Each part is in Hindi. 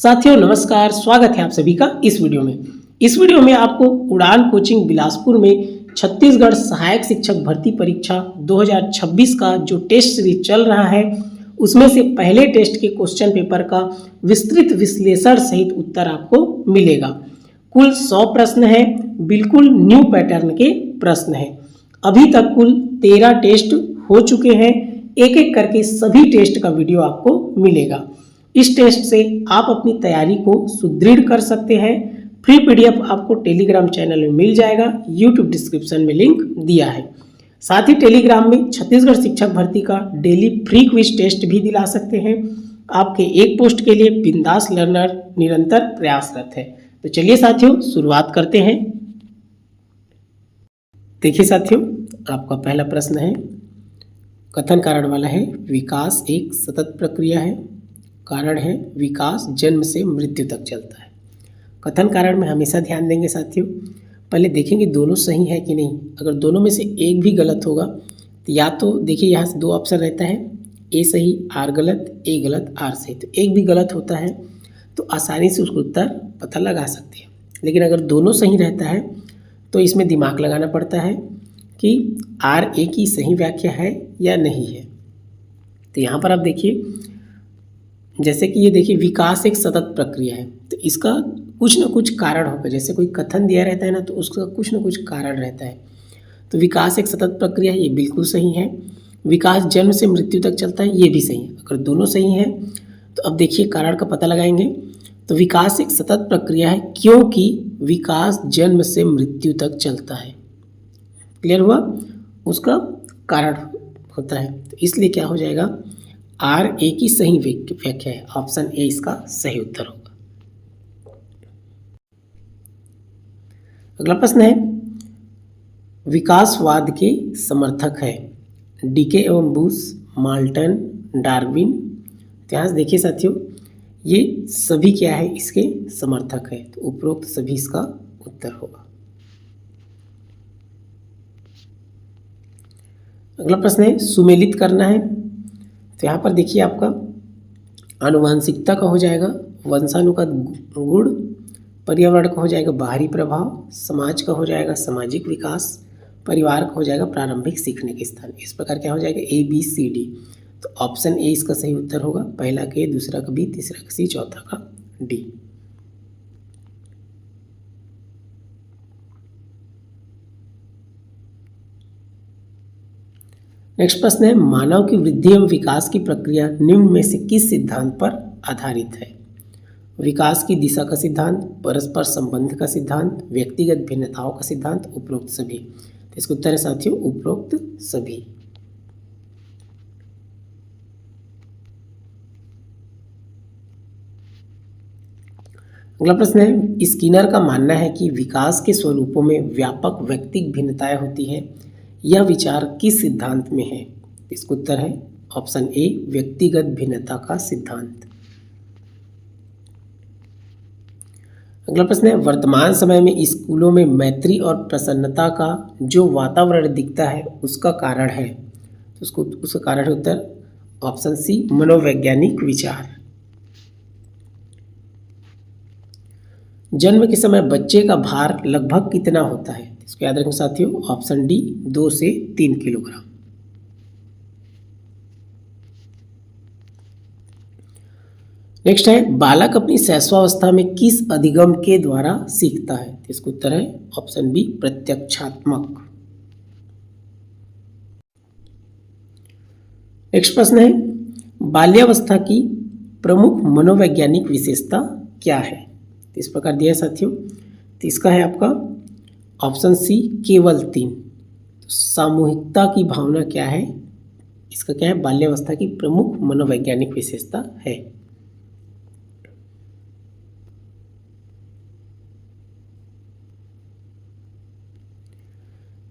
साथियों नमस्कार, स्वागत है आप सभी का इस वीडियो में। इस वीडियो में आपको उड़ान कोचिंग बिलासपुर में छत्तीसगढ़ सहायक शिक्षक भर्ती परीक्षा 2026 का जो टेस्ट सीरीज चल रहा है उसमें से पहले टेस्ट के क्वेश्चन पेपर का विस्तृत विश्लेषण सहित उत्तर आपको मिलेगा। कुल 100 प्रश्न है, बिल्कुल न्यू पैटर्न के प्रश्न है। अभी तक कुल 13 टेस्ट हो चुके हैं। एक एक करके सभी टेस्ट का वीडियो आपको मिलेगा। इस टेस्ट से आप अपनी तैयारी को सुदृढ़ कर सकते हैं। फ्री पीडीएफ आपको टेलीग्राम चैनल में मिल जाएगा, यूट्यूब डिस्क्रिप्शन में लिंक दिया है। साथ ही टेलीग्राम में छत्तीसगढ़ शिक्षक भर्ती का डेली फ्री क्विज टेस्ट भी दिला सकते हैं। आपके एक पोस्ट के लिए बिंदास लर्नर निरंतर प्रयासरत है। तो चलिए साथियों शुरुआत करते हैं। देखिए साथियों, आपका पहला प्रश्न है, कथन कारण वाला है। विकास एक सतत प्रक्रिया है। कारण है विकास जन्म से मृत्यु तक चलता है। कथन कारण में हमेशा ध्यान देंगे साथियों, पहले देखेंगे दोनों सही है कि नहीं। अगर दोनों में से एक भी गलत होगा तो या तो देखिए यहाँ से 2 ऑप्शन रहता है, ए सही आर गलत, ए गलत आर सही। तो एक भी गलत होता है तो आसानी से उसको उत्तर पता लगा सकते हैं। लेकिन अगर दोनों सही रहता है तो इसमें दिमाग लगाना पड़ता है कि आर ए की सही व्याख्या है या नहीं है। तो यहाँ पर आप देखिए, जैसे कि ये देखिए विकास एक सतत प्रक्रिया है, तो इसका कुछ ना कुछ कारण होगा। जैसे कोई कथन दिया रहता है ना, तो उसका कुछ ना कुछ कारण रहता है। तो विकास एक सतत प्रक्रिया है, ये बिल्कुल सही है। विकास जन्म से मृत्यु तक चलता है, ये भी सही है। अगर दोनों सही हैं तो अब देखिए कारण का पता लगाएंगे। तो विकास एक सतत प्रक्रिया है क्योंकि विकास जन्म से मृत्यु तक चलता है। क्लियर हुआ? उसका कारण होता है, तो इसलिए क्या हो जाएगा, आर ए की सही व्याख्या है। ऑप्शन ए इसका सही उत्तर होगा। अगला प्रश्न है, विकासवाद के समर्थक है। डीके एवं बुश, माल्टन, डार्विन। तो यहाँ से देखिए साथियों, ये सभी क्या है, इसके समर्थक है। तो उपरोक्त सभी इसका उत्तर होगा। अगला प्रश्न है, सुमेलित करना है। तो यहाँ पर देखिए आपका आनुवांशिकता का हो जाएगा वंशानुगत गुण, पर्यावरण का हो जाएगा बाहरी प्रभाव, समाज का हो जाएगा सामाजिक विकास, परिवार का हो जाएगा प्रारंभिक सीखने के स्थान। इस प्रकार क्या हो जाएगा, ए बी सी डी। तो ऑप्शन ए इसका सही उत्तर होगा। पहला का ए, दूसरा का बी, तीसरा का सी, चौथा का डी। नेक्स्ट प्रश्न है, मानव की वृद्धि एवं विकास की प्रक्रिया निम्न में से किस सिद्धांत पर आधारित है। विकास की दिशा का सिद्धांत, परस्पर संबंध का सिद्धांत, व्यक्तिगत भिन्नताओं का सिद्धांत, उपरोक्त सभी। तो इसका उत्तर है साथियों उपरोक्त सभी। अगला प्रश्न है, स्किनर का मानना है कि विकास के स्वरूपों में व्यापक व्यक्तिगत भिन्नताएं होती है। यह विचार किस सिद्धांत में है। इसका उत्तर है ऑप्शन ए, व्यक्तिगत भिन्नता का सिद्धांत। अगला प्रश्न है, वर्तमान समय में स्कूलों में मैत्री और प्रसन्नता का जो वातावरण दिखता है उसका कारण है। तो उसका कारण है उत्तर ऑप्शन सी, मनोवैज्ञानिक विचार। जन्म के समय बच्चे का भार लगभग कितना होता है। इसको याद रखें साथियों, ऑप्शन डी, 2 से 3 किलोग्राम। नेक्स्ट है, बालक अपनी शैशवावस्था में किस अधिगम के द्वारा सीखता है। इसका उत्तर है ऑप्शन बी, प्रत्यक्षात्मक। नेक्स्ट प्रश्न है, बाल्यावस्था की प्रमुख मनोवैज्ञानिक विशेषता क्या है। इस प्रकार दिया है साथियों। तो इसका है आपका ऑप्शन सी, केवल 3। तो सामूहिकता की भावना क्या है, इसका क्या है, बाल्यावस्था की प्रमुख मनोवैज्ञानिक विशेषता है।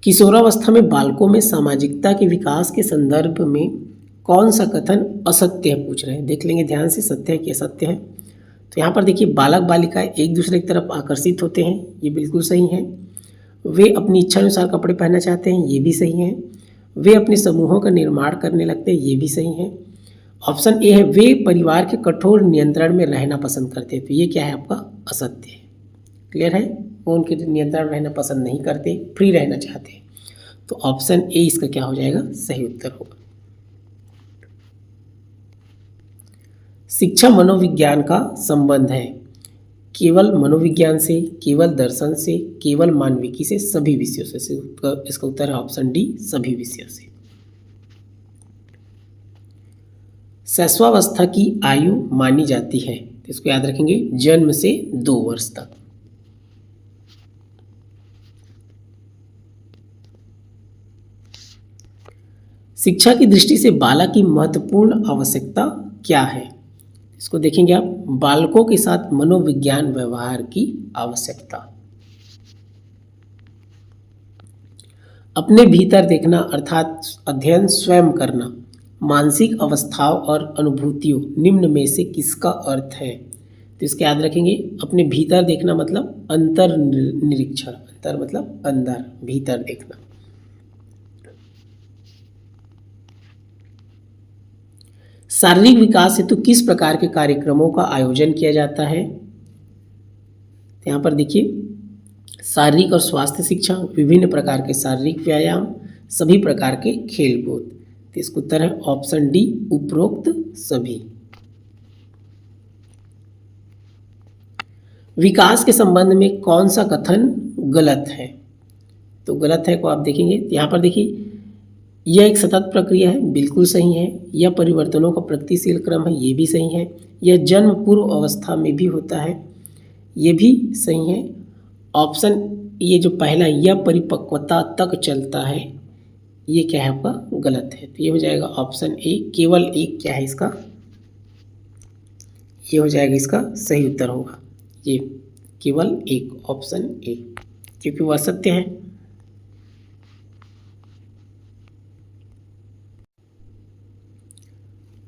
किशोरावस्था में बालकों में सामाजिकता के विकास के संदर्भ में कौन सा कथन असत्य है, पूछ रहे हैं। देख लेंगे ध्यान से, सत्य है कि असत्य है। तो यहाँ पर देखिए, बालक बालिकाएं एक दूसरे की तरफ आकर्षित होते हैं, ये बिल्कुल सही है। वे अपनी इच्छा अनुसार कपड़े पहनना चाहते हैं, ये भी सही है। वे अपने समूहों का निर्माण करने लगते हैं, ये भी सही है। ऑप्शन ए है वे परिवार के कठोर नियंत्रण में रहना पसंद करते हैं, तो ये क्या है आपका असत्य है। क्लियर है, वो उनके नियंत्रण में रहना पसंद नहीं करते, फ्री रहना चाहते हैं। तो ऑप्शन ए इसका क्या हो जाएगा, सही उत्तर होगा। शिक्षा मनोविज्ञान का संबंध है केवल मनोविज्ञान से, केवल दर्शन से, केवल मानविकी से, सभी विषयों से। इसका उत्तर है ऑप्शन डी, सभी विषयों से। शैशवावस्था की आयु मानी जाती है, तो इसको याद रखेंगे, जन्म से 2 वर्ष तक। शिक्षा की दृष्टि से बालक की महत्वपूर्ण आवश्यकता क्या है, इसको देखेंगे आप, बालकों के साथ मनोविज्ञान व्यवहार की आवश्यकता। अपने भीतर देखना अर्थात अध्ययन स्वयं करना, मानसिक अवस्थाओं और अनुभूतियों निम्न में से किसका अर्थ है, तो इसके याद रखेंगे, अपने भीतर देखना मतलब अंतर निरीक्षण, अंतर मतलब अंदर, भीतर देखना। शारीरिक विकास हेतु किस प्रकार के कार्यक्रमों का आयोजन किया जाता है, यहाँ पर देखिए, शारीरिक और स्वास्थ्य शिक्षा, विभिन्न प्रकार के शारीरिक व्यायाम, सभी प्रकार के खेलकूद, तो इसका उत्तर है ऑप्शन डी, उपरोक्त सभी। विकास के संबंध में कौन सा कथन गलत है, तो गलत है को आप देखेंगे, यहाँ पर देखिए, यह एक सतत प्रक्रिया है, बिल्कुल सही है। यह परिवर्तनों का प्रगतिशील क्रम है, ये भी सही है। यह जन्म पूर्व अवस्था में भी होता है, ये भी सही है। ऑप्शन ये जो पहला, यह परिपक्वता तक चलता है, ये क्या है आपका, गलत है। तो ये हो जाएगा ऑप्शन ए, केवल एक क्या है इसका, ये हो जाएगा इसका सही उत्तर होगा, ये केवल एक, ऑप्शन ए, क्योंकि वह सत्य है।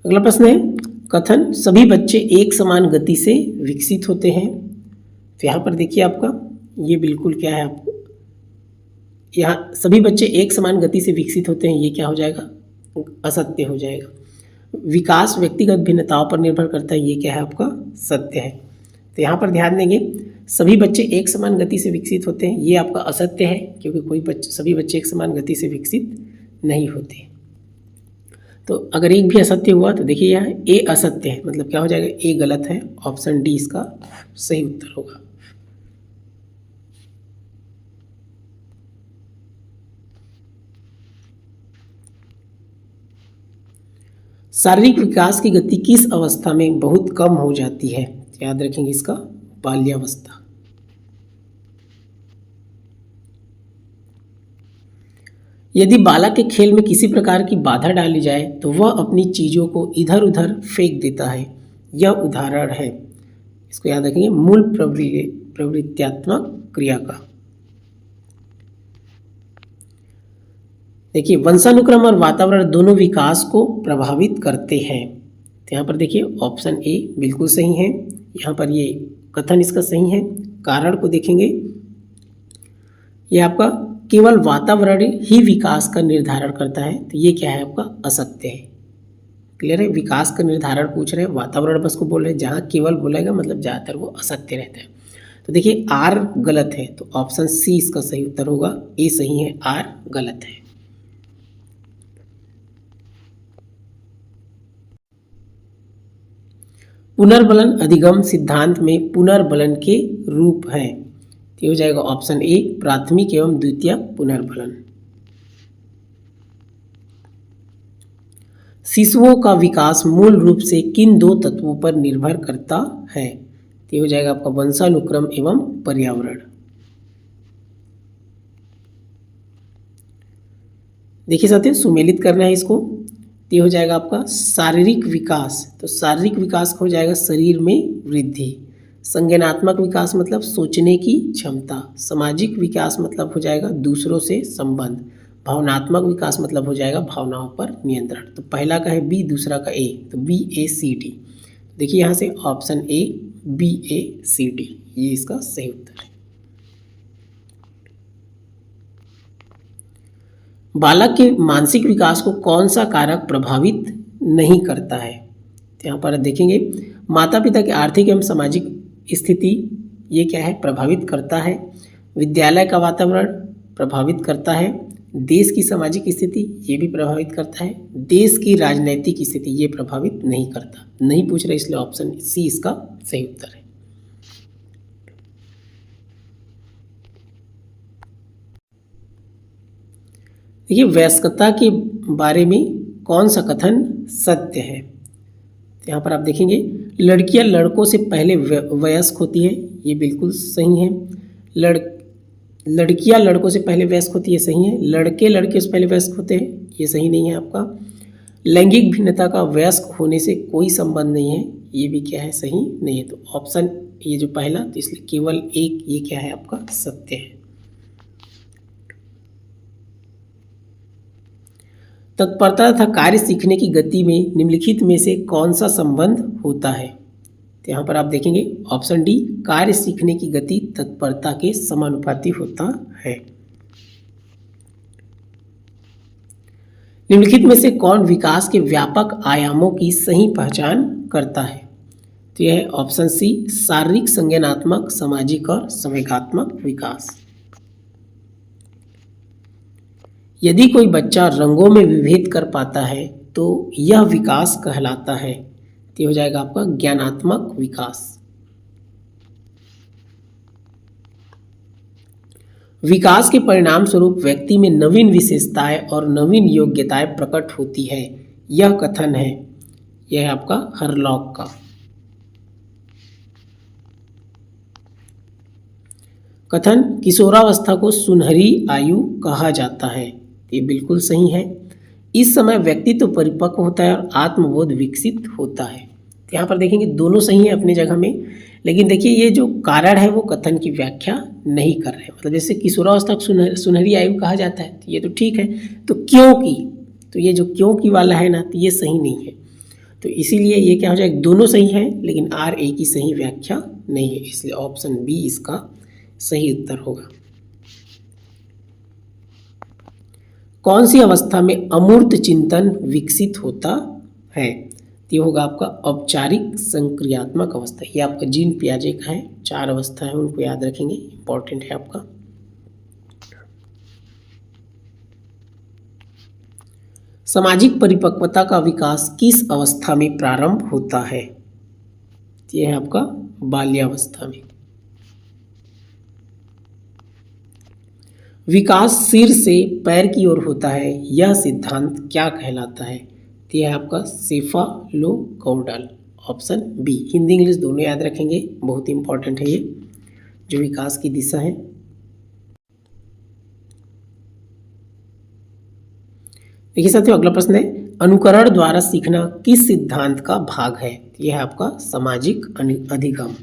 अगला प्रश्न है, कथन सभी बच्चे एक समान गति से विकसित होते हैं, तो यहाँ पर देखिए आपका, ये बिल्कुल क्या है आपको, यहाँ सभी बच्चे एक समान गति से विकसित होते हैं, ये क्या हो जाएगा, असत्य हो जाएगा। विकास व्यक्तिगत भिन्नताओं पर निर्भर करता है, ये क्या है आपका, सत्य है। तो यहाँ पर ध्यान देंगे, सभी बच्चे एक समान गति से विकसित होते हैं, ये आपका असत्य है, क्योंकि सभी बच्चे एक समान गति से विकसित नहीं होते। तो अगर एक भी असत्य हुआ तो देखिए यहाँ ए असत्य है, मतलब क्या हो जाएगा, ए गलत है, ऑप्शन डी इसका सही उत्तर होगा। शारीरिक विकास की गति किस अवस्था में बहुत कम हो जाती है, याद रखेंगे इसका, बाल्यावस्था। यदि बालक के खेल में किसी प्रकार की बाधा डाली जाए तो वह अपनी चीज़ों को इधर उधर फेंक देता है, यह उदाहरण है, इसको याद रखेंगे, मूल प्रवृत्त्यात्मक क्रिया का। देखिए, वंशानुक्रम और वातावरण दोनों विकास को प्रभावित करते हैं, तो यहाँ पर देखिए ऑप्शन ए बिल्कुल सही है, यहाँ पर ये कथन इसका सही है। कारण को देखेंगे, ये आपका केवल वातावरण ही विकास का निर्धारण करता है, तो ये क्या है आपका, असत्य है। क्लियर है, विकास का निर्धारण पूछ रहे हैं, वातावरण बस को बोल रहे हैं, जहाँ केवल बोलेगा मतलब ज़्यादातर वो असत्य रहता है। तो देखिए आर गलत है, तो ऑप्शन सी इसका सही उत्तर होगा, ए सही है, आर गलत है। पुनर्बलन अधिगम सिद्धांत में पुनर्बलन के रूप हैं, ये हो जाएगा ऑप्शन ए, प्राथमिक एवं द्वितीय पुनर्बलन। शिशुओं का विकास मूल रूप से किन 2 तत्वों पर निर्भर करता है, ये हो जाएगा आपका वंशानुक्रम एवं पर्यावरण। देखिए साथियों, सुमेलित करना है इसको, ये हो जाएगा आपका शारीरिक विकास, तो शारीरिक विकास हो जाएगा शरीर में वृद्धि। संज्ञानात्मक विकास मतलब सोचने की क्षमता। सामाजिक विकास मतलब हो जाएगा दूसरों से संबंध। भावनात्मक विकास मतलब हो जाएगा भावनाओं पर नियंत्रण। तो पहला का है बी, दूसरा का ए, तो बी ए सी डी। देखिए यहाँ से option A B A C D, ये इसका सही उत्तर है। बालक के मानसिक विकास को कौन सा कारक प्रभावित नहीं करता है, तो यहाँ पर देखेंगे माता पिता की आर्थिक एवं सामाजिक स्थिति ये क्या है, प्रभावित करता है। विद्यालय का वातावरण प्रभावित करता है। देश की सामाजिक स्थिति ये भी प्रभावित करता है। देश की राजनीतिक स्थिति ये प्रभावित नहीं करता। नहीं पूछ रहे, इसलिए ऑप्शन सी इसका सही उत्तर है। देखिए वयस्कता के बारे में कौन सा कथन सत्य है। यहाँ पर आप देखेंगे लड़कियां लड़कों से पहले वयस्क होती है, ये बिल्कुल सही है। लड़कियां लड़कों से पहले वयस्क होती है, सही है। लड़के लड़के से पहले वयस्क होते हैं, ये सही नहीं है आपका। लैंगिक भिन्नता का वयस्क होने से कोई संबंध नहीं है, ये भी क्या है, सही नहीं है। तो ऑप्शन ये जो पहला, तो इसलिए केवल एक ये क्या है आपका सत्य है। तत्परता तथा कार्य सीखने की गति में निम्नलिखित में से कौन सा संबंध होता है। तो यहाँ पर आप देखेंगे ऑप्शन डी, कार्य सीखने की गति तत्परता के समानुपाती होता है। निम्नलिखित में से कौन विकास के व्यापक आयामों की सही पहचान करता है। तो यह है ऑप्शन सी, शारीरिक, संज्ञानात्मक, सामाजिक और संवेगात्मक विकास। यदि कोई बच्चा रंगों में विभेद कर पाता है तो यह विकास कहलाता है। तो हो जाएगा आपका ज्ञानात्मक विकास। विकास के परिणाम स्वरूप व्यक्ति में नवीन विशेषताएं और नवीन योग्यताएं प्रकट होती है, यह कथन है। यह है आपका हरलॉक का। कथन किशोरावस्था को सुनहरी आयु कहा जाता है, ये बिल्कुल सही है। इस समय व्यक्तित्व परिपक्व होता है और आत्मबोध विकसित होता है। तो यहाँ पर देखेंगे दोनों सही है अपनी जगह में, लेकिन देखिए ये जो कारण है वो कथन की व्याख्या नहीं कर रहे। मतलब जैसे किशोरावस्था को सुनहरी आयु कहा जाता है, तो ये तो ठीक है। तो क्योंकि, तो ये जो क्योंकि वाला है ना, तो ये सही नहीं है। तो इसीलिए ये क्या हो जाएगा, दोनों सही है लेकिन आर ए की सही व्याख्या नहीं है, इसलिए ऑप्शन बी इसका सही उत्तर होगा। कौन सी अवस्था में अमूर्त चिंतन विकसित होता है। ये होगा आपका औपचारिक संक्रियात्मक अवस्था। ये आपका जीन पियाजे का है, 4 अवस्था है, उनको याद रखेंगे, इंपॉर्टेंट है आपका। सामाजिक परिपक्वता का विकास किस अवस्था में प्रारंभ होता है। यह है आपका बाल्यावस्था में। विकास सिर से पैर की ओर होता है, यह सिद्धांत क्या कहलाता है। तो यह है आपका सेफालोकॉर्डल, ऑप्शन बी। हिंदी इंग्लिश दोनों याद रखेंगे, बहुत इंपॉर्टेंट है ये जो विकास की दिशा है। देखिए साथियों अगला प्रश्न है, अनुकरण द्वारा सीखना किस सिद्धांत का भाग है। यह है आपका सामाजिक अधिगम।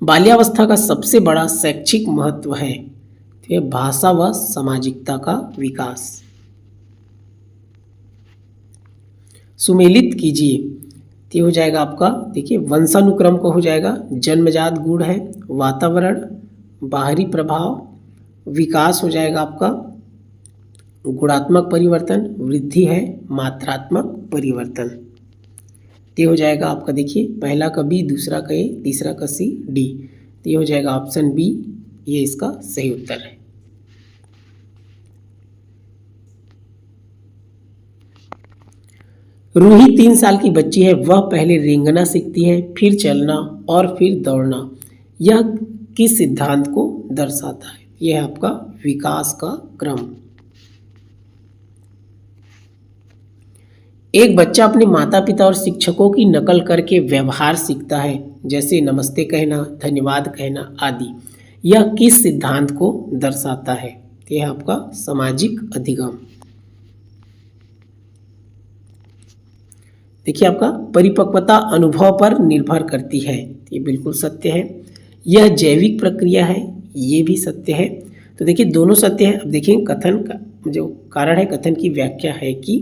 बाल्यावस्था का सबसे बड़ा शैक्षिक महत्व है, तो यह भाषा व सामाजिकता का विकास। सुमेलित कीजिए, तो हो जाएगा आपका, देखिए वंशानुक्रम को हो जाएगा, जन्मजात गुण है, वातावरण, बाहरी प्रभाव, विकास हो जाएगा आपका गुणात्मक परिवर्तन, वृद्धि है मात्रात्मक परिवर्तन। ये हो जाएगा आपका, देखिए पहला का बी, दूसरा का ए, तीसरा का सी, डी। तो ये हो जाएगा ऑप्शन बी, ये इसका सही उत्तर है। रूही 3 साल की बच्ची है, वह पहले रेंगना सीखती है, फिर चलना और फिर दौड़ना। यह किस सिद्धांत को दर्शाता है। यह है आपका विकास का क्रम। एक बच्चा अपने माता पिता और शिक्षकों की नकल करके व्यवहार सीखता है, जैसे नमस्ते कहना, धन्यवाद कहना आदि। यह किस सिद्धांत को दर्शाता है। यह आपका सामाजिक अधिगम। देखिए आपका परिपक्वता अनुभव पर निर्भर करती है, ये बिल्कुल सत्य है। यह जैविक प्रक्रिया है, ये भी सत्य है। तो देखिए दोनों सत्य है। अब देखिए कथन का जो कारण है, कथन की व्याख्या है कि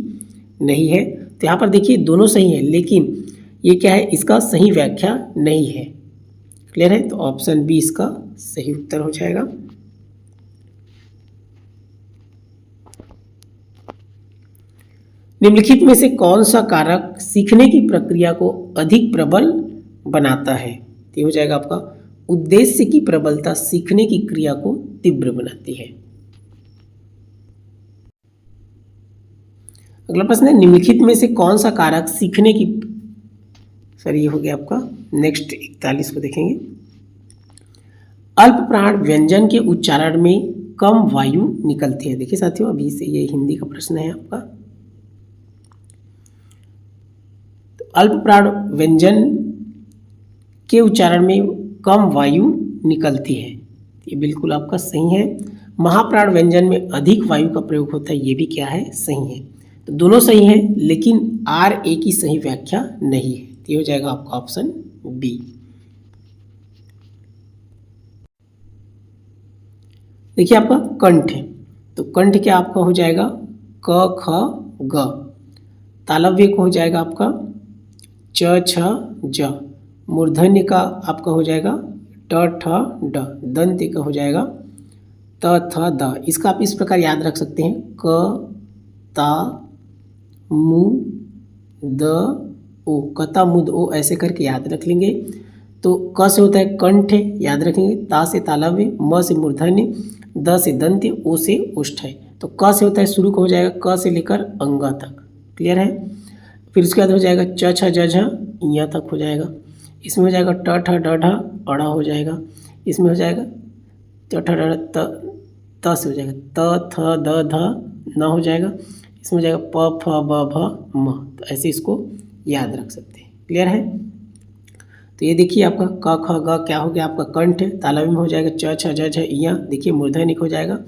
नहीं है। तो यहाँ पर देखिए दोनों सही है, लेकिन ये क्या है, इसका सही व्याख्या नहीं है। क्लियर है, तो ऑप्शन बी इसका सही उत्तर हो जाएगा। निम्नलिखित में से कौन सा कारक सीखने की प्रक्रिया को अधिक प्रबल बनाता है? तो ये हो जाएगा आपका उद्देश्य की प्रबलता सीखने की क्रिया को तीव्र बनाती है। अगला प्रश्न है, निम्नलिखित में से कौन सा कारक सीखने की, सर ये हो गया आपका नेक्स्ट 41 को देखेंगे। अल्प प्राण व्यंजन के उच्चारण में कम वायु निकलती है। देखिए साथियों, अभी से ये हिंदी का प्रश्न है आपका। तो अल्प प्राण व्यंजन के उच्चारण में कम वायु निकलती है, ये बिल्कुल आपका सही है। महाप्राण व्यंजन में अधिक वायु का प्रयोग होता है, ये भी क्या है, सही है। तो दोनों सही है, लेकिन आर ए की सही व्याख्या नहीं है, तो ये हो जाएगा आपका ऑप्शन बी। देखिए आपका कंठ है, तो कंठ क्या आपका हो जाएगा क ख ग। तालव्य को हो जाएगा आपका च छ ज। मूर्धन्य का आपका हो जाएगा ट ठ ड। दंत्य का हो जाएगा त थ द। इसका आप इस प्रकार याद रख सकते हैं, क ता मु द ओ, कता मुद ओ, ऐसे करके याद रख लेंगे। तो क से होता है कंठ, याद रखेंगे। ता से तालव्य, म से मूर्धन्य, द से दंत्य, ओ से ओष्ठ्य। तो क से होता है शुरू का हो जाएगा क से लेकर अंग तक, क्लियर है। फिर उसके बाद हो जाएगा च छ ज झ य तक हो जाएगा। इसमें हो जाएगा ट ठ ड ढ अड़ा हो जाएगा। इसमें हो जाएगा ट ठ ड त से हो जाएगा त थ द ध न हो जाएगा। इसमें हो जाएगा प फ ब भ म। तो ऐसे इसको याद रख सकते हैं, क्लियर है। तो ये देखिए आपका क ख ग क्या हो गया आपका कंठ। तालव्य में हो जाएगा च छ ज झ य। देखिए मूर्धन्य हो जाएगा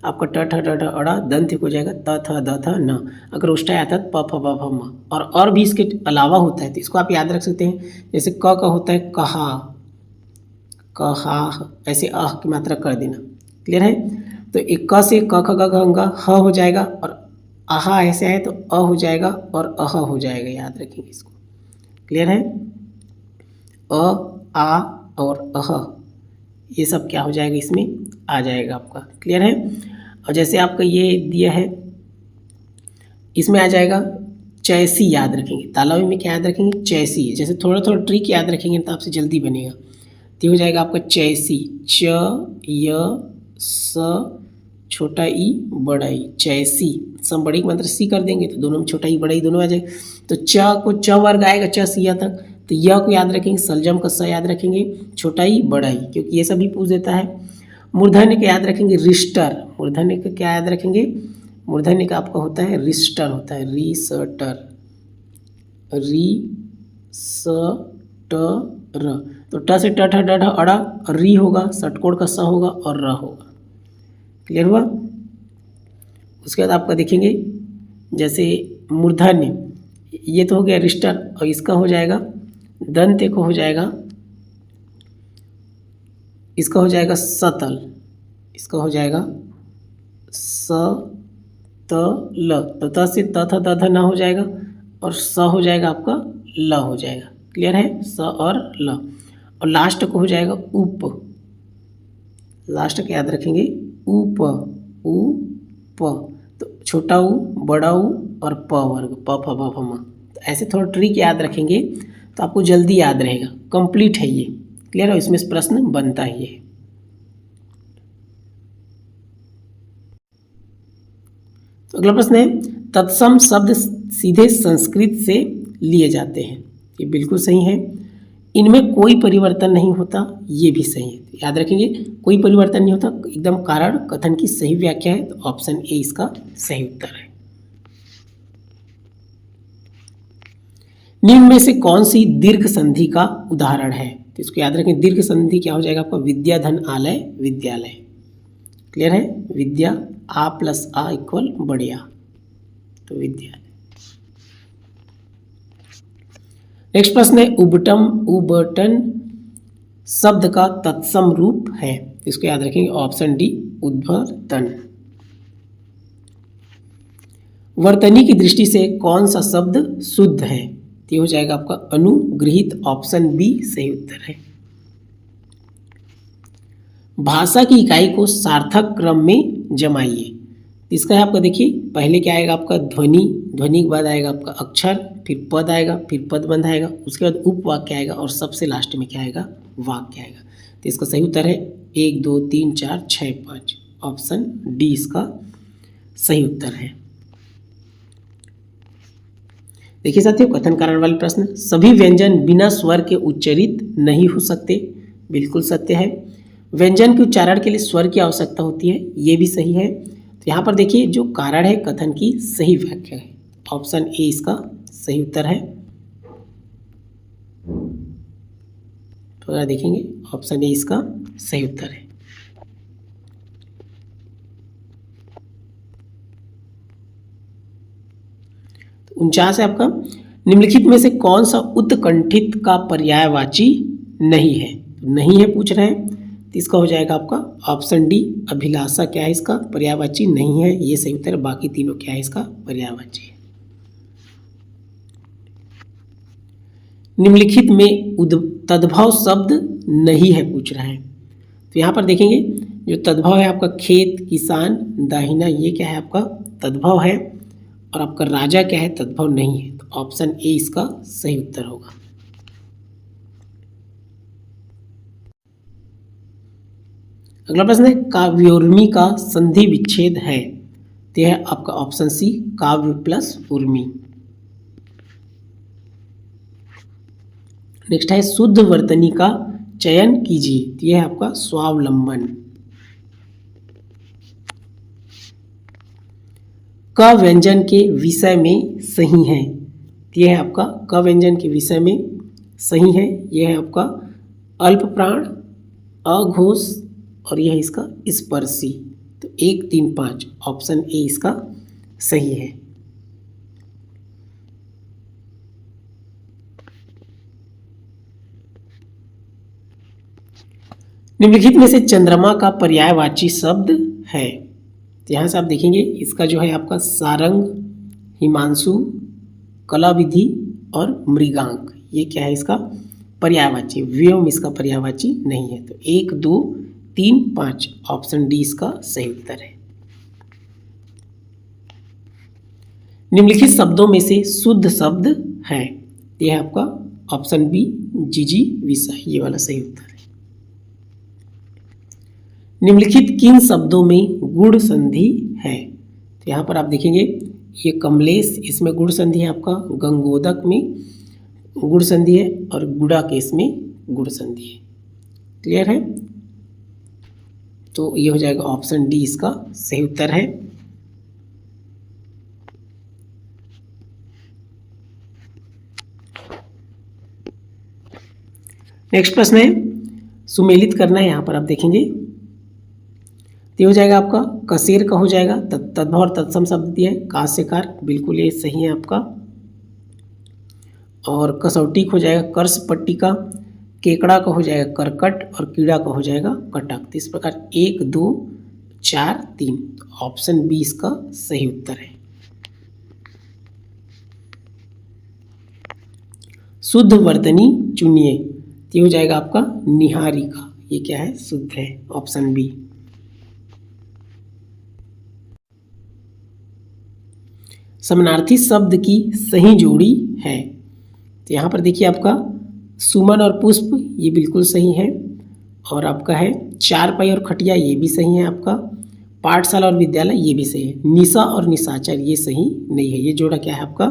आपका ट ठ ड ढ अड़ा। दंत्य हो जाएगा त थ द थ न। अगर उष्टा आता है प फ ब भ म। और भी इसके अलावा होता है, तो इसको आप याद रख सकते हैं। जैसे क का होता है कहा, कहा, ऐसे अह की मात्रा कर देना, क्लियर है। तो एक क से क ख ग घ अंग ह हो जाएगा, और आहा ऐसे है तो अ हो जाएगा और अह हो जाएगा, याद रखेंगे इसको, क्लियर है। अ आ और अह, ये सब क्या हो जाएगा, इसमें आ जाएगा आपका, क्लियर है। और जैसे आपका ये दिया है, इसमें आ जाएगा चैसी, याद रखेंगे। तालव्य में क्या याद रखेंगे, चैसी। जैसे थोड़ा थोड़ा ट्रिक याद रखेंगे तो आपसे जल्दी बनेगा। तो हो जाएगा आपका चैसी, च य स छोटा ई बड़ा ई, चैसी। सम बड़ी मात्रा सी कर देंगे तो दोनों में छोटा ई बड़ा ई दोनों आ जाएगा। तो च को च वर्ग आएगा च से य तक, तो य को याद रखेंगे, सलजम का स याद रखेंगे, छोटा ई बड़ा ई, क्योंकि ये सभी पूछ देता है। मूर्धन्य का याद रखेंगे रिस्टर। मूर्धन्य का क्या याद रखेंगे, मूर्धन्य का आपका होता है रिस्टर, होता है रिसटर, री स ट र। तो ट से ट ठ ड ढ अड़ा, और री होगा, षटकोण का स होगा और र होगा, क्लियर हुआ। उसके बाद आपका देखेंगे जैसे मूर्धन्य, ये तो हो गया रिस्टर, और इसका हो जाएगा दंत्य को हो जाएगा, इसका हो जाएगा सतल, इसका हो जाएगा स त ल। तो त से त थ द ध न हो जाएगा, और स हो जाएगा आपका ल हो जाएगा, क्लियर है, स और ल। और लास्ट को हो जाएगा उप, लास्ट का याद रखेंगे उप, उ प। तो छोटा उ बड़ा उ और प वर्ग, प फ ब भ म। तो ऐसे थोड़ा ट्रिक याद रखेंगे तो आपको जल्दी याद रहेगा, कंप्लीट है ये, क्लियर है। इसमें प्रश्न बनता ही है। तो अगला प्रश्न है, तत्सम शब्द सीधे संस्कृत से लिए जाते हैं, ये बिल्कुल सही है। इनमें कोई परिवर्तन नहीं होता, ये भी सही है, याद रखेंगे कोई परिवर्तन नहीं होता, एकदम कारण कथन की सही व्याख्या है। तो ऑप्शन ए इसका सही उत्तर है। निम्न में से कौन सी दीर्घ संधि का उदाहरण है, तो इसको याद रखें। दीर्घ संधि क्या हो जाएगा आपका, विद्या धन आलय विद्यालय, क्लियर है। विद्या आ प्लस आ इक्वल बढ़िया, तो विद्यालय। नेक्स्ट प्रश्न है, उबटम उबटन शब्द का तत्सम रूप है, इसको याद रखेंगे ऑप्शन डी उद्भटन। वर्तनी की दृष्टि से कौन सा शब्द शुद्ध है, तो हो जाएगा आपका अनुगृहित, ऑप्शन बी सही उत्तर है। भाषा की इकाई को सार्थक क्रम में जमाइए, तो इसका है आपका देखिए पहले क्या आएगा आपका ध्वनि, ध्वनि के बाद आएगा आपका अक्षर, फिर पद आएगा, फिर पदबंध आएगा, उसके बाद उपवाक्य आएगा और सबसे लास्ट में क्या आएगा वाक्य आएगा। तो इसका सही उत्तर है 1 2 3 4 6 5, ऑप्शन डी इसका सही उत्तर है। देखिए साथियों कथन कारण वाले प्रश्न, सभी व्यंजन बिना स्वर के उच्चरित नहीं हो सकते, बिल्कुल सत्य है। व्यंजन के उच्चारण के लिए स्वर की आवश्यकता होती है, ये भी सही है। तो यहाँ पर देखिए जो कारण है कथन की सही व्याख्या है, ऑप्शन ए इसका सही उत्तर है। तो देखेंगे ऑप्शन ए इसका सही उत्तर है। तो 49 है आपका, निम्नलिखित में से कौन सा उत्कंठित का पर्यायवाची नहीं है, नहीं है पूछ रहे हैं। तो इसका हो जाएगा आपका ऑप्शन डी अभिलाषा क्या है इसका पर्यायवाची नहीं है, ये सही उत्तर है। बाकी तीनों क्या है इसका पर्यायवाची है। निम्नलिखित में तद्भव शब्द नहीं है पूछ रहा है। तो यहाँ पर देखेंगे जो तद्भव है आपका खेत, किसान, दाहिना, ये क्या है आपका तद्भव है, और आपका राजा क्या है तद्भव नहीं है। तो ऑप्शन ए इसका सही उत्तर होगा। अगला प्रश्न है काव्योर्मी का संधि विच्छेद है, तो यह आपका ऑप्शन सी काव्य प्लस उर्मी। नेक्स्ट है शुद्ध वर्तनी का चयन कीजिए, तो यह है आपका स्वावलंबन। क व्यंजन के विषय में सही है, तो यह है आपका क व्यंजन के विषय में सही है, यह है आपका अल्प प्राण, अघोष और यह इसका स्पर्शी। तो 1 3 5 ऑप्शन ए इसका सही है। निम्नलिखित में से चंद्रमा का पर्यायवाची शब्द है, तो यहाँ से आप देखेंगे इसका जो है आपका सारंग, हिमांशु, कलाविधि और मृगांक, ये क्या है इसका पर्यायवाची, व्योम इसका पर्यायवाची नहीं है। तो 1 2 3 5 ऑप्शन डी इसका सही उत्तर है। निम्नलिखित शब्दों में से शुद्ध शब्द है, तो यह आपका ऑप्शन बी जिजी विषा, ये वाला सही उत्तर है। निम्नलिखित किन शब्दों में गुण संधि है, तो यहाँ पर आप देखेंगे ये कमलेश, इसमें गुण संधि है आपका, गंगोदक में गुण संधि है और गुड़ाकेश में गुण संधि है। क्लियर है, तो ये हो जाएगा ऑप्शन डी इसका सही उत्तर है। नेक्स्ट प्रश्न है सुमेलित करना है, यहाँ पर आप देखेंगे तो हो जाएगा आपका कसेर का हो जाएगा, तद्भव और तत्सम शब्द दिया है, कास्यकार बिल्कुल ये सही है आपका, और कसौटी हो जाएगा कर्ष पट्टिका, केकड़ा का हो जाएगा करकट और कीड़ा का हो जाएगा कटक। तो इस प्रकार 1 2 4 3 ऑप्शन बी इसका सही उत्तर है। शुद्ध वर्तनी चुनिए, तो ये हो जाएगा आपका निहारिका, ये क्या है शुद्ध है, ऑप्शन बी। समानार्थी शब्द की सही जोड़ी है, तो यहाँ पर देखिए आपका सुमन और पुष्प ये बिल्कुल सही है, और आपका है चारपाई और खटिया ये भी सही है आपका, पाठशाला और विद्यालय ये भी सही है, निशा और निशाचर ये सही नहीं है, ये जोड़ा क्या है आपका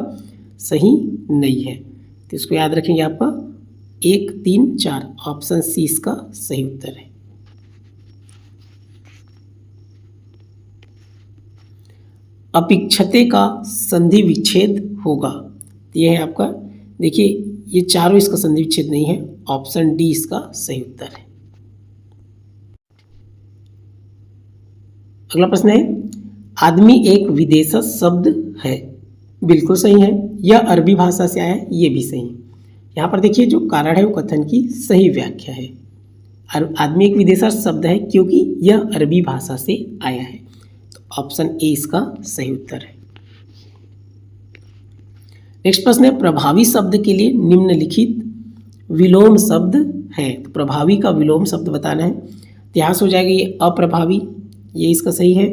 सही नहीं है। तो इसको याद रखेंगे आपका 1 3 4 ऑप्शन सी इसका सही उत्तर है। अपिक्षते का संधि विच्छेद होगा, तो यह है आपका देखिए ये चारों इसका संधि विच्छेद नहीं है, ऑप्शन डी इसका सही उत्तर है। अगला प्रश्न है आदमी एक विदेशी शब्द है, बिल्कुल सही है, यह अरबी भाषा से आया है, ये भी सही है। यहाँ पर देखिए जो कारण है वो कथन की सही व्याख्या है, आदमी एक विदेशी शब्द है क्योंकि यह अरबी भाषा से आया है, तो ऑप्शन ए इसका सही उत्तर है। नेक्स्ट प्रश्न है प्रभावी शब्द के लिए निम्नलिखित विलोम शब्द है, तो प्रभावी का विलोम शब्द बताना है। तो यहाँ से हो जाएगा ये अप्रभावी, ये इसका सही है।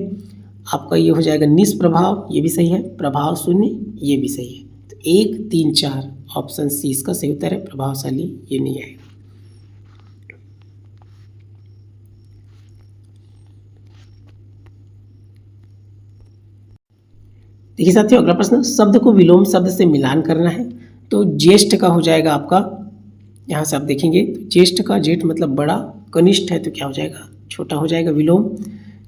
आपका ये हो जाएगा निष्प्रभाव, ये भी सही है। प्रभाव शून्य, ये भी सही है। तो 1, 3, 4 ऑप्शन सी इसका सही उत्तर है। प्रभावशाली ये नहीं आएगा। देखिए साथियों, अगला प्रश्न, शब्द को विलोम शब्द से मिलान करना है। तो ज्येष्ठ का हो जाएगा आपका, यहाँ से आप देखेंगे तो ज्येष्ठ का, जेठ मतलब बड़ा, कनिष्ठ है तो क्या हो जाएगा, छोटा हो जाएगा विलोम।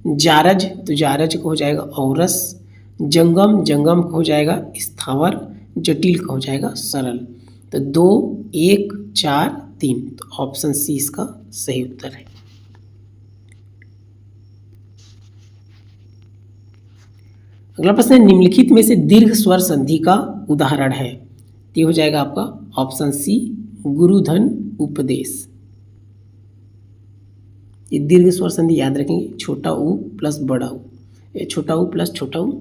जारज, तो जारज का हो जाएगा औरस। जंगम, जंगम का हो जाएगा स्थावर। जटिल का हो जाएगा सरल। तो 2, 1, 4, 3, तो ऑप्शन सी इसका सही उत्तर है। अगला प्रश्न है, निम्नलिखित में से दीर्घ स्वर संधि का उदाहरण है। ये हो जाएगा आपका ऑप्शन सी गुरुधन उपदेश। ये दीर्घ स्वर संधि याद रखेंगे, छोटा ऊ प्लस बड़ा ऊ, ये छोटा ऊ प्लस छोटा ऊ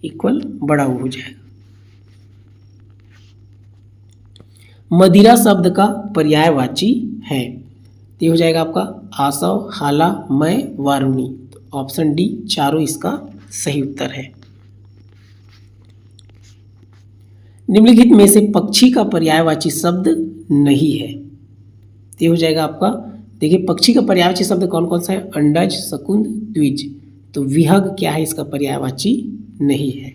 इक्वल बड़ा ऊ हो जाएगा। मदिरा शब्द का पर्यायवाची है। ये हो जाएगा आपका आसव, हाला, मैं, वारुणी। तो ऑप्शन डी चारों इसका सही उत्तर है। निम्नलिखित में से पक्षी का पर्यायवाची शब्द नहीं है। ये हो जाएगा आपका, देखिए पक्षी का पर्यायवाची शब्द कौन कौन सा है, अंडज, शकुंद, द्विज। तो विहग क्या है, इसका पर्यायवाची नहीं है।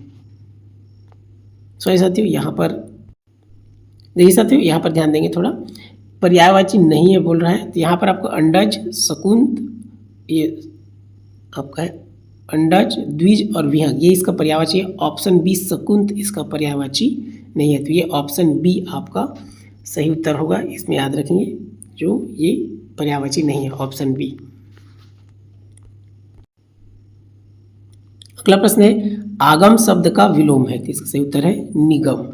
सॉरी साथियों, यहाँ पर देखिए साथियों, यहाँ पर ध्यान देंगे थोड़ा, पर्यायवाची नहीं है बोल रहा है, तो यहाँ पर आपको अंडज, शकुंत, ये आपका है अंडज, द्विज और विहग, ये इसका पर्यायवाची है। ऑप्शन बी शकुंत इसका पर्यायवाची नहीं है। तो ये ऑप्शन बी आपका सही उत्तर होगा। इसमें याद रखेंगे जो ये पर्यायवाची नहीं है, ऑप्शन बी। अगला प्रश्न है, आगम शब्द का विलोम है। तो इसका सही उत्तर है निगम।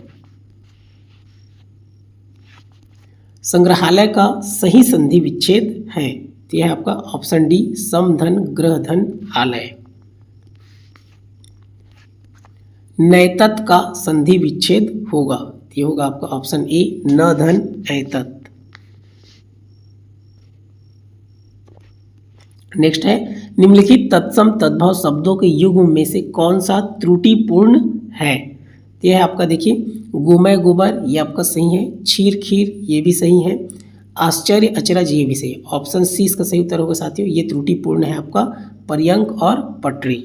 संग्रहालय का सही संधि विच्छेद है। तो यह है आपका ऑप्शन डी समधन ग्रहधन आलय। नैतत का संधि विच्छेद होगा। ये होगा आपका ऑप्शन ए न धन ऐतत। नेक्स्ट है, निम्नलिखित तत्सम तद्भव शब्दों के युग्म में से कौन सा त्रुटिपूर्ण है। यह है आपका, देखिए गोमय गोबर, ये आपका सही है। क्षीर खीर, ये भी सही है। आश्चर्य अचरज, ये भी सही है। ऑप्शन सी इसका सही उत्तर होगा साथियों। ये त्रुटिपूर्ण है आपका पर्यंक और पटरी।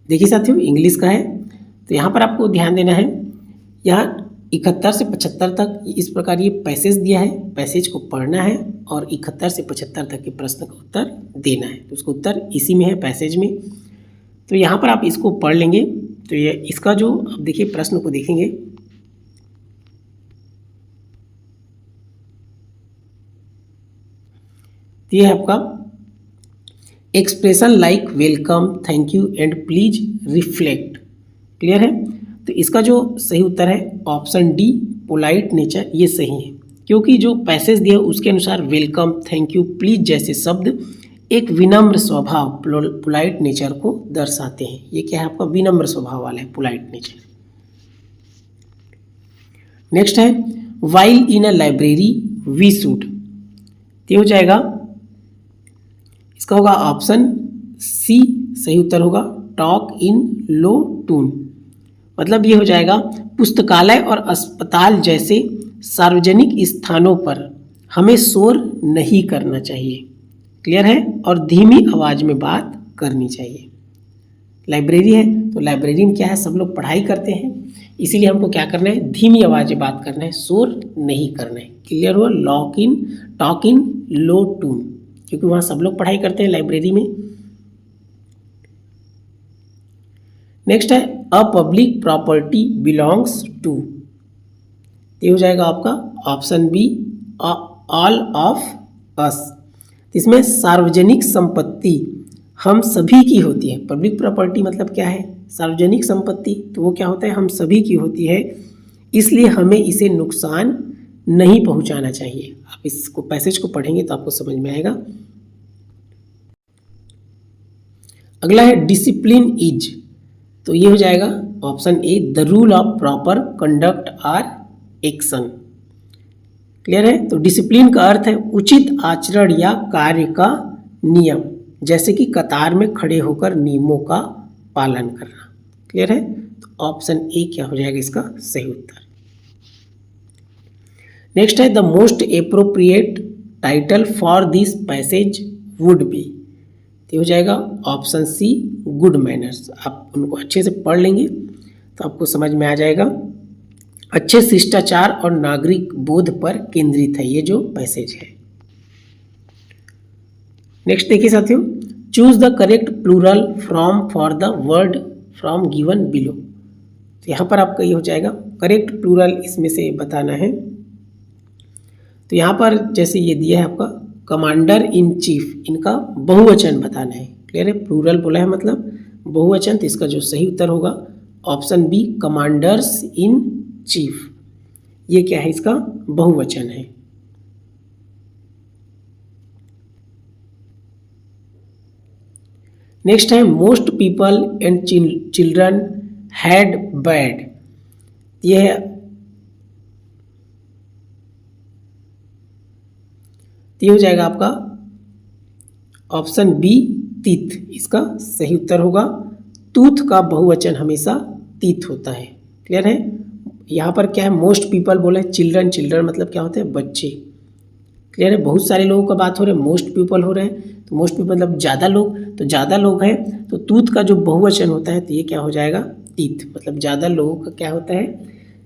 देखिए साथियों, इंग्लिश का है, तो यहाँ पर आपको ध्यान देना है, यहाँ 71 से 75 तक इस प्रकार ये पैसेज दिया है, पैसेज को पढ़ना है और 71 से 75 तक के प्रश्न का उत्तर देना है। तो उसका उत्तर इसी में है, पैसेज में। तो यहाँ पर आप इसको पढ़ लेंगे तो ये इसका जो, अब देखिए प्रश्न को देखेंगे, तो ये है आपका expression like welcome, thank you and please reflect. Clear है। तो इसका जो सही उत्तर है ऑप्शन डी पोलाइट नेचर, ये सही है, क्योंकि जो पैसेज दिया उसके अनुसार वेलकम, थैंक यू, प्लीज जैसे शब्द एक विनम्र स्वभाव, पोलाइट नेचर को दर्शाते हैं। ये क्या है आपका, विनम्र स्वभाव वाला है, पोलाइट नेचर। नेक्स्ट है, while in a library we should. ये हो जाएगा, इसका होगा ऑप्शन सी सही उत्तर होगा टॉक इन लो टून। मतलब ये हो जाएगा, पुस्तकालय और अस्पताल जैसे सार्वजनिक स्थानों पर हमें शोर नहीं करना चाहिए। क्लियर है। और धीमी आवाज़ में बात करनी चाहिए। लाइब्रेरी है तो लाइब्रेरी में क्या है, सब लोग पढ़ाई करते हैं, इसीलिए हमको क्या करना है, धीमी आवाज़ में बात करना है, शोर नहीं करना है। क्लियर हुआ। टॉक इन लो टून, क्योंकि वहाँ सब लोग पढ़ाई करते हैं लाइब्रेरी में। नेक्स्ट है, a public property belongs to. ये हो जाएगा आपका option B all of us. इसमें सार्वजनिक संपत्ति हम सभी की होती है। पब्लिक प्रॉपर्टी मतलब क्या है, सार्वजनिक संपत्ति, तो वो क्या होता है, हम सभी की होती है, इसलिए हमें इसे नुकसान नहीं पहुंचाना चाहिए। आप इसको पैसेज को पढ़ेंगे तो आपको समझ में आएगा। अगला है डिसिप्लिन इज। तो ये हो जाएगा option A the rule of proper conduct are action. Clear है? तो डिसिप्लिन का अर्थ है उचित आचरण या कार्य का नियम, जैसे कि कतार में खड़े होकर नियमों का पालन करना। क्लियर है? तो ऑप्शन ए क्या हो जाएगा इसका सही उत्तर। नेक्स्ट है the most appropriate title for this passage would be, तो हो जाएगा ऑप्शन सी गुड मैनर्स। आप उनको अच्छे से पढ़ लेंगे तो आपको समझ में आ जाएगा। अच्छे शिष्टाचार और नागरिक बोध पर केंद्रित है ये जो पैसेज है। नेक्स्ट देखिए साथियों, choose the correct plural from for the word from given below, तो यहाँ पर आपका ये हो जाएगा करेक्ट प्लूरल इसमें से बताना है। तो यहाँ पर जैसे ये दिया है आपका कमांडर इन चीफ, इनका बहुवचन बताना है। क्लियर है? प्लूरल बोला है मतलब बहुवचन, तो इसका जो सही उत्तर होगा option B commanders in chief. ये क्या है? इसका बहुवचन है। नेक्स्ट है most people and children had bad, ये है ये हो जाएगा आपका ऑप्शन बी तीत, इसका सही उत्तर होगा। तूथ का बहुवचन हमेशा तीत होता है। क्लियर है? यहाँ पर क्या है मोस्ट पीपल बोला है, चिल्ड्रन, चिल्ड्रन मतलब क्या होते हैं बच्चे। क्लियर है? बहुत सारे लोगों का बात हो रहा है, मोस्ट पीपल हो रहे हैं, तो मोस्ट पीपल मतलब ज़्यादा लोग, तो ज़्यादा लोग हैं तो तूथ का जो बहुवचन होता है तो ये क्या हो जाएगा तीत, मतलब ज़्यादा लोगों का क्या होता है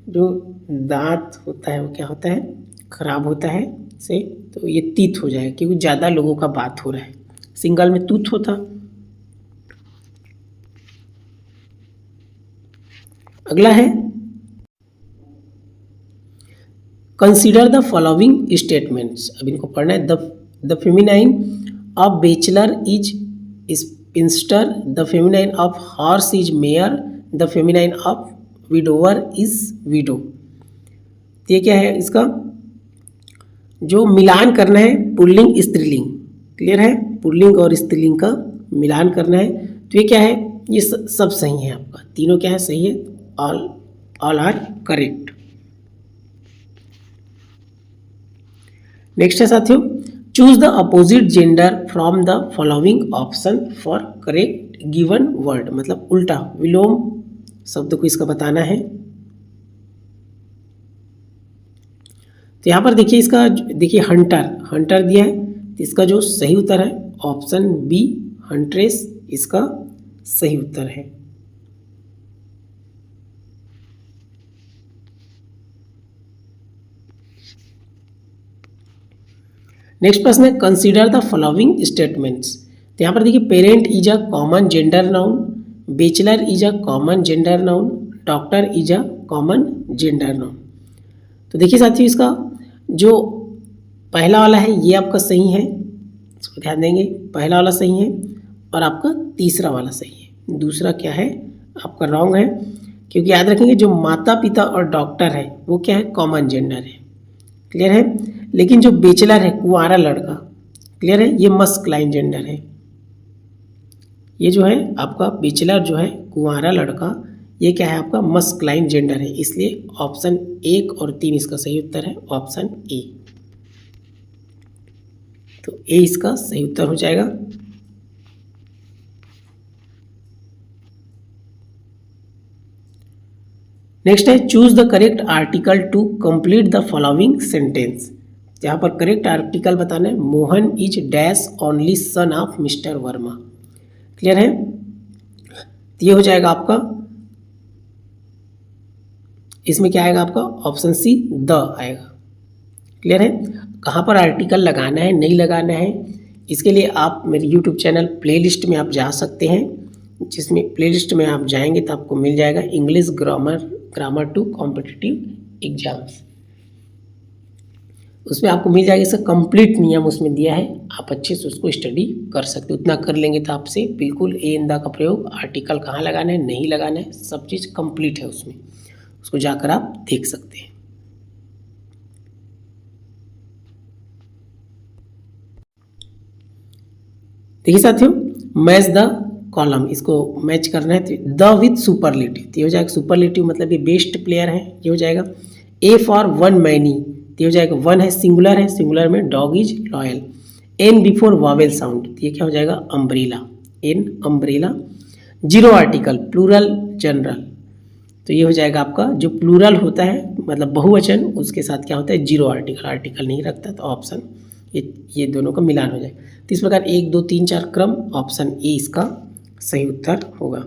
जो दांत होता है वो क्या होता है खराब होता है से, तो ये तीत हो जाएगा क्योंकि ज़्यादा लोगों का बात हो रहा है। सिंगल में तूत होता। अगला है कंसीडर द फॉलोइंग स्टेटमेंट्स, अब इनको पढ़ना है। The feminine of bachelor is sphincter, the feminine of horse is mayor, the feminine of widower is widow. ये क्या है? इसका जो मिलान करना है पुल्लिंग स्त्रीलिंग। क्लियर है? पुल्लिंग और स्त्रीलिंग का मिलान करना है, तो ये क्या है? ये सब सही है आपका, तीनों क्या है सही है, ऑल आर करेक्ट। नेक्स्ट है साथियों, choose the opposite gender from the following option for correct given word, मतलब उल्टा विलोम शब्द को इसका बताना है। तो यहाँ पर देखिए इसका देखिए हंटर दिया है, तो इसका जो सही उत्तर है ऑप्शन बी हंट्रेस इसका सही उत्तर है। नेक्स्ट प्रश्न है कंसीडर द फॉलोइंग स्टेटमेंट्स, तो यहाँ पर देखिए parent is a common gender noun, bachelor is a common gender noun, doctor is a common gender noun. तो देखिए साथियों इसका जो पहला वाला है ये आपका सही है, इसको ध्यान देंगे, पहला वाला सही है और आपका तीसरा वाला सही है। दूसरा क्या है आपका रॉन्ग है, क्योंकि याद रखेंगे जो माता पिता और डॉक्टर है वो क्या है कॉमन जेंडर है। क्लियर है? लेकिन जो बैचलर है कुंवारा लड़का, क्लियर है, ये मस्कुलाइन जेंडर है। ये जो है आपका बैचलर जो है कुंवारा लड़का, ये क्या है आपका मस्कुलाइन जेंडर है, इसलिए ऑप्शन 1 और 3 इसका सही उत्तर है ऑप्शन ए। तो ए इसका सही उत्तर हो जाएगा। नेक्स्ट है choose the correct article to complete the following sentence, यहाँ पर करेक्ट आर्टिकल बताना है। Mohan is dash only son of mister Verma. Clear है? तो ये हो जाएगा आपका, इसमें क्या आएगा आपका ऑप्शन सी द आएगा। क्लियर है? कहाँ पर आर्टिकल लगाना है नहीं लगाना है, इसके लिए आप मेरे यूट्यूब चैनल प्लेलिस्ट में आप जा सकते हैं, जिसमें प्लेलिस्ट में आप जाएंगे तो आपको मिल जाएगा English grammar to competitive exams, उसमें आपको मिल जाएगा इसका कंप्लीट नियम उसमें दिया है, आप अच्छे से उसको स्टडी कर सकते हो। उतना कर लेंगे तो आपसे बिल्कुल ए इन द का प्रयोग, आर्टिकल कहाँ लगाना है नहीं लगाना है, सब चीज़ कंप्लीट है उसमें, उसको जाकर आप देख सकते हैं। देखिए साथियों, मैच द कॉलम, इसको मैच करना है तो द विथ सुपरलेटिव, तो ये हो जाएगा सुपरलेटिव मतलब ये बेस्ट प्लेयर है, ये हो जाएगा। ए फॉर वन मैनी, तो ये हो जाएगा वन है सिंगुलर है, सिंगुलर में dog is loyal. An before vowel sound, तो ये क्या हो जाएगा umbrella, an umbrella. Zero article plural general, तो ये हो जाएगा आपका जो प्लूरल होता है मतलब बहुवचन उसके साथ क्या होता है जीरो आर्टिकल, आर्टिकल नहीं रखता, तो ऑप्शन ये दोनों का मिलान हो जाएगा। तो इस प्रकार 1 2 3 4 क्रम, ऑप्शन ए इसका सही उत्तर होगा।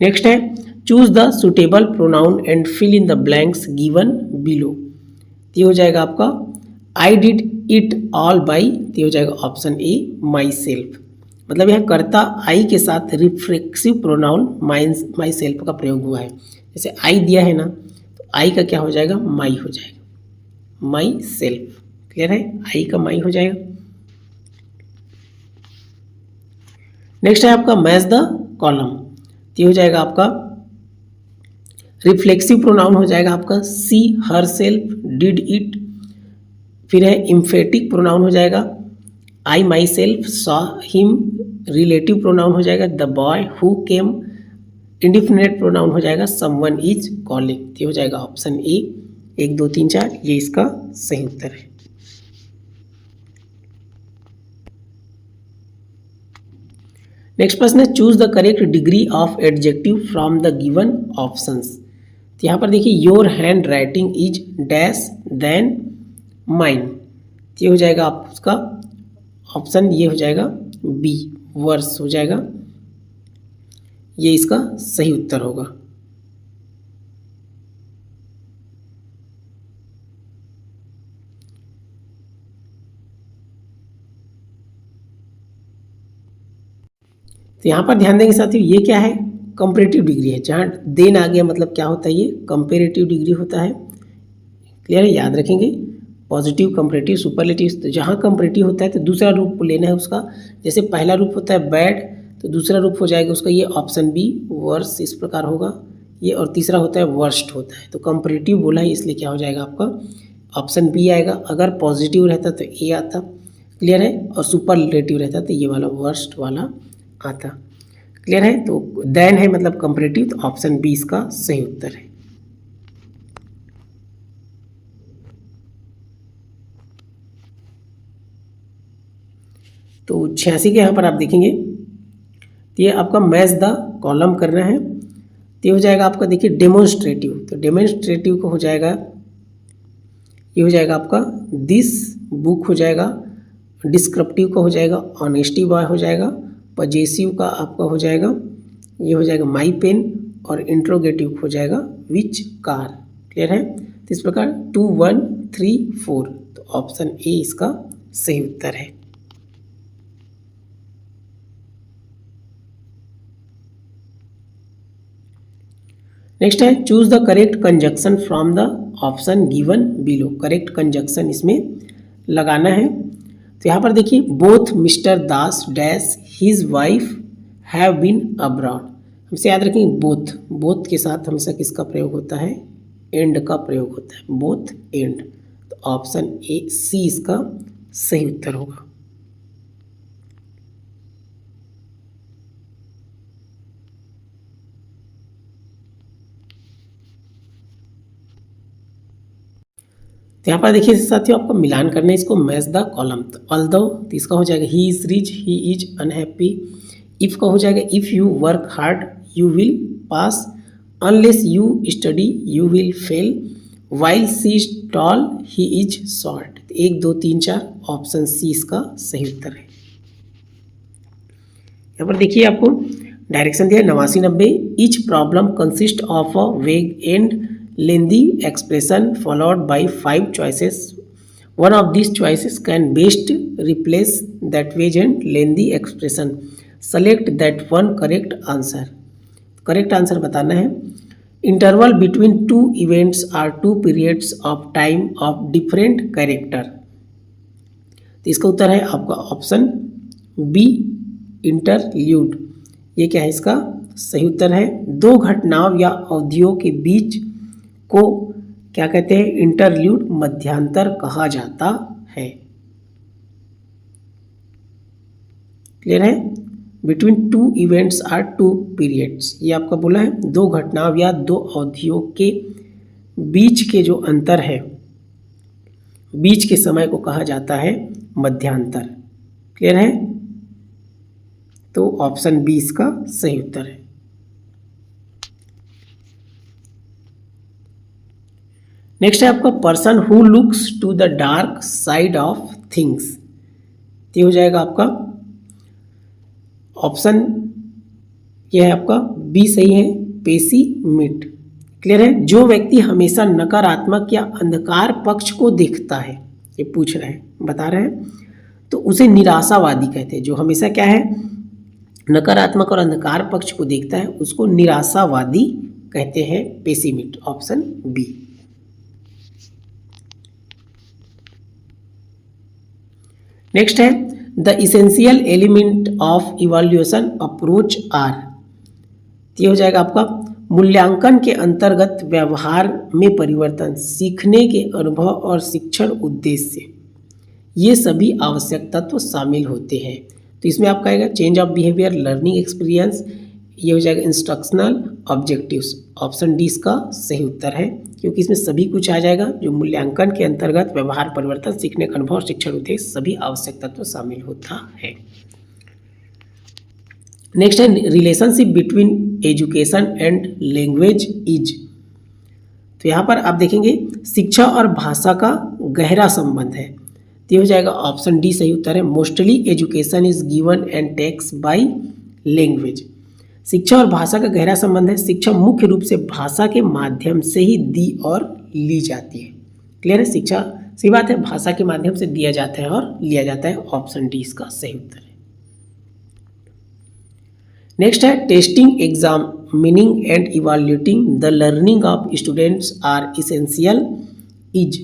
नेक्स्ट है choose the suitable pronoun and fill in the blanks given below, ये हो जाएगा आपका I did it all by, ये हो जाएगा ऑप्शन ए माई सेल्फ। मतलब यह कर्ता आई के साथ रिफ्लेक्सिव प्रोनाउन माई सेल्फ का प्रयोग हुआ है। जैसे आई दिया है ना, तो आई का क्या हो जाएगा माई हो जाएगा, माई सेल्फ। क्लियर है, आई का माई हो जाएगा। नेक्स्ट है आपका मैच द कॉलम, तो हो जाएगा आपका रिफ्लेक्सिव प्रोनाउन हो जाएगा आपका see herself did it. फिर है इम्फेटिक प्रोनाउन हो जाएगा I myself saw him. Relative pronoun हो जाएगा the boy who came. Indefinite pronoun हो जाएगा समवन इज कॉलिंग, ये हो जाएगा ऑप्शन ए 1 2 3 4, ये इसका सही उत्तर है। नेक्स्ट प्रश्न है choose the correct degree of adjective from the given options. तो यहाँ पर देखिए your hand writing is dash then mine, ये हो जाएगा आपका ऑप्शन, ये हो जाएगा बी वर्स हो जाएगा, ये इसका सही उत्तर होगा। तो यहाँ पर ध्यान देंगे साथियों, ये क्या है कंपैरेटिव डिग्री है, जहाँ देन आ गया मतलब क्या होता है ये कंपैरेटिव डिग्री होता है। क्लियर है, याद रखेंगे पॉजिटिव कंपैरेटिव सुपरलेटिव, तो जहाँ कंपैरेटिव होता है तो दूसरा रूप लेना है उसका। जैसे पहला रूप होता है बैड, तो दूसरा रूप हो जाएगा उसका ये ऑप्शन बी वर्स, इस प्रकार होगा ये। और तीसरा होता है वर्स्ट होता है, तो कंपैरेटिव बोला है इसलिए क्या हो जाएगा आपका ऑप्शन बी आएगा। अगर पॉजिटिव रहता तो ए आता। क्लियर है, और सुपरलेटिव रहता तो ये वाला वर्स्ट वाला आता। क्लियर है, तो देन है मतलब कंपैरेटिव, तो ऑप्शन बी इसका सही उत्तर है। तो 86 के यहाँ पर आप देखेंगे तो ये आपका मैच द कॉलम करना है, तो ये हो जाएगा आपका देखिए डेमोन्स्ट्रेटिव, तो डेमोन्स्ट्रेटिव को हो जाएगा ये हो जाएगा आपका दिस बुक हो जाएगा। डिस्क्रिप्टिव का हो जाएगा ऑनेस्टी बॉय हो जाएगा। पजेसिव का आपका हो जाएगा ये हो जाएगा माई पेन। और इंट्रोगेटिव हो जाएगा विच कार। क्लियर है, तो इस प्रकार 2 1 3 4, तो ऑप्शन ए इसका सही उत्तर है। नेक्स्ट है choose the correct conjunction from the option given below. Correct conjunction इसमें लगाना है, तो यहाँ पर देखिए both mister Das dash his wife have been abroad. हमसे याद रखेंगे बोथ, बोथ के साथ हमेशा किसका प्रयोग होता है एंड का प्रयोग होता है, बोथ एंड, तो ऑप्शन ए सी इसका सही उत्तर होगा। तो यहाँ पर देखिए साथियों आपको मिलान करना है, इसको मैच द कॉलम। तो ऑल्दो तो इसका हो जाएगा he is rich he is unhappy. If का हो जाएगा if you work hard you will pass. Unless you study you will fail. While she is tall he is short. 1 2 3 4 option C इसका सही उत्तर है। यहाँ पर देखिए आपको डायरेक्शन दिया 89 90। Each problem consist of a वेग and lengthy expression followed by 5 choices. One of these choices can best replace that vague and lengthy expression. Select that one correct answer. Correct answer बताना है। Interval between two events are 2 periods of time of different character. तो इसका उत्तर है आपका ऑप्शन बी इंटरल्यूड। ये क्या है इसका सही उत्तर है। 2 घटनाओं या अवधियों के बीच को क्या कहते हैं इंटरल्यूड मध्यांतर कहा जाता है। क्लियर है, between two events or two periods. ये आपका बोला है 2 घटनाओं या 2 अवधियों के बीच के जो अंतर है, बीच के समय को कहा जाता है मध्यांतर। क्लियर है? तो ऑप्शन बी इसका सही उत्तर है। नेक्स्ट है आपका person who looks to the dark side of things. ये हो जाएगा आपका ऑप्शन, यह है आपका बी सही है, पेसिमिस्ट। क्लियर है? जो व्यक्ति हमेशा नकारात्मक या अंधकार पक्ष को देखता है, ये पूछ रहे हैं, बता रहे हैं, तो उसे निराशावादी कहते हैं। जो हमेशा क्या है, नकारात्मक और अंधकार पक्ष को देखता है, उसको निराशावादी कहते हैं, पेसिमिस्ट। Option B. नेक्स्ट है the essential element of evaluation approach are. ये हो जाएगा आपका मूल्यांकन के अंतर्गत व्यवहार में परिवर्तन, सीखने के अनुभव और शिक्षण उद्देश्य, ये सभी आवश्यक तत्व शामिल होते हैं। तो इसमें आपका आएगा change of behaviour, learning experience, ये हो जाएगा इंस्ट्रक्शनल ऑब्जेक्टिव्स। ऑप्शन डी इसका सही उत्तर है, क्योंकि इसमें सभी कुछ आ जाएगा जो मूल्यांकन के अंतर्गत व्यवहार परिवर्तन, सीखने का अनुभव और शिक्षण उद्देश्य, सभी आवश्यक तत्व शामिल होता है। नेक्स्ट है relationship between education and language is. तो यहाँ पर आप देखेंगे शिक्षा और भाषा का गहरा संबंध है। तो हो जाएगा ऑप्शन डी सही उत्तर है, mostly education is given and takes by language. शिक्षा और भाषा का गहरा संबंध है। शिक्षा मुख्य रूप से भाषा के माध्यम से ही दी और ली जाती है। क्लियर है? शिक्षा, सही बात है, भाषा के माध्यम से दिया जाता है और लिया जाता है। ऑप्शन डी इसका सही उत्तर है। नेक्स्ट है testing, examining and evaluating the learning of students are essential is.